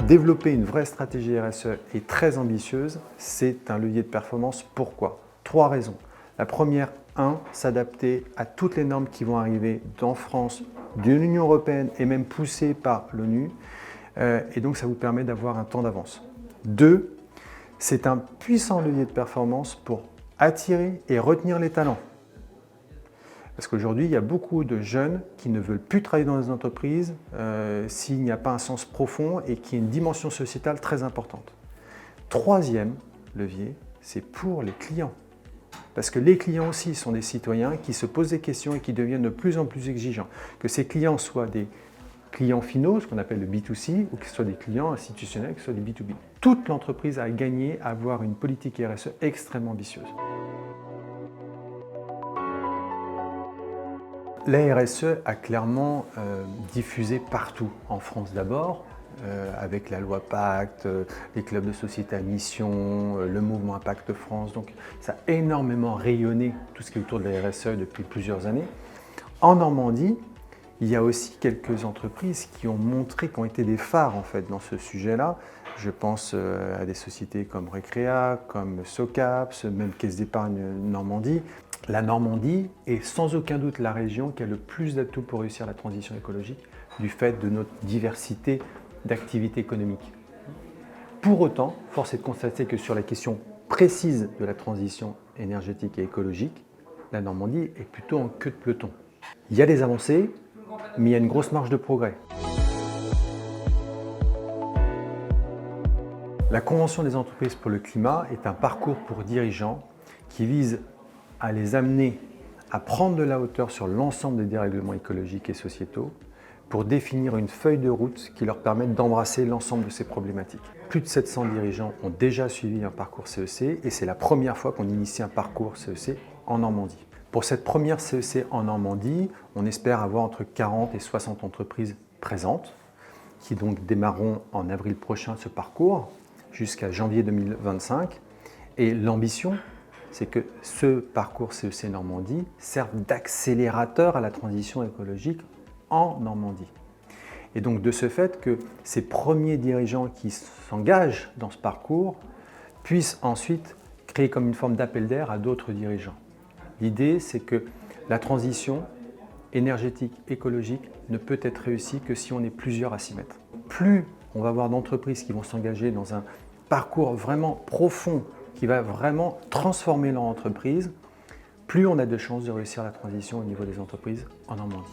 Développer une vraie stratégie RSE et très ambitieuse, c'est un levier de performance. Pourquoi? 3 raisons. La première, s'adapter à toutes les normes qui vont arriver en France, de l'Union européenne et même poussées par l'ONU. Et donc ça vous permet d'avoir un temps d'avance. 2, c'est un puissant levier de performance pour attirer et retenir les talents. Parce qu'aujourd'hui, il y a beaucoup de jeunes qui ne veulent plus travailler dans les entreprises s'il n'y a pas un sens profond et qui a une dimension sociétale très importante. 3e levier, c'est pour les clients. Parce que les clients aussi sont des citoyens qui se posent des questions et qui deviennent de plus en plus exigeants. Que ces clients soient des clients finaux, ce qu'on appelle le B2C, ou que ce soit des clients institutionnels, que ce soit des B2B. Toute l'entreprise a gagné à avoir une politique RSE extrêmement ambitieuse. La RSE a clairement diffusé partout, en France d'abord, avec la loi Pacte, les clubs de société à mission, le mouvement Impact France. Donc ça a énormément rayonné tout ce qui est autour de la RSE depuis plusieurs années. En Normandie, il y a aussi quelques entreprises qui ont montré, qui ont été des phares en fait dans ce sujet-là. Je pense à des sociétés comme Recrea, comme Socaps, même Caisse d'épargne Normandie. La Normandie est sans aucun doute la région qui a le plus d'atouts pour réussir la transition écologique du fait de notre diversité d'activités économiques. Pour autant, force est de constater que sur la question précise de la transition énergétique et écologique, la Normandie est plutôt en queue de peloton. Il y a des avancées, mais il y a une grosse marge de progrès. La Convention des entreprises pour le climat est un parcours pour dirigeants qui vise à les amener à prendre de la hauteur sur l'ensemble des dérèglements écologiques et sociétaux pour définir une feuille de route qui leur permette d'embrasser l'ensemble de ces problématiques. Plus de 700 dirigeants ont déjà suivi un parcours CEC et c'est la première fois qu'on initie un parcours CEC en Normandie. Pour cette première CEC en Normandie, on espère avoir entre 40 et 60 entreprises présentes qui donc démarreront en avril prochain ce parcours jusqu'à janvier 2025. Et l'ambition, c'est que ce parcours CEC Normandie serve d'accélérateur à la transition écologique en Normandie. Et donc de ce fait que ces premiers dirigeants qui s'engagent dans ce parcours puissent ensuite créer comme une forme d'appel d'air à d'autres dirigeants. L'idée, c'est que la transition énergétique, écologique ne peut être réussie que si on est plusieurs à s'y mettre. Plus on va avoir d'entreprises qui vont s'engager dans un parcours vraiment profond qui va vraiment transformer leur entreprise, plus on a de chances de réussir la transition au niveau des entreprises en Normandie.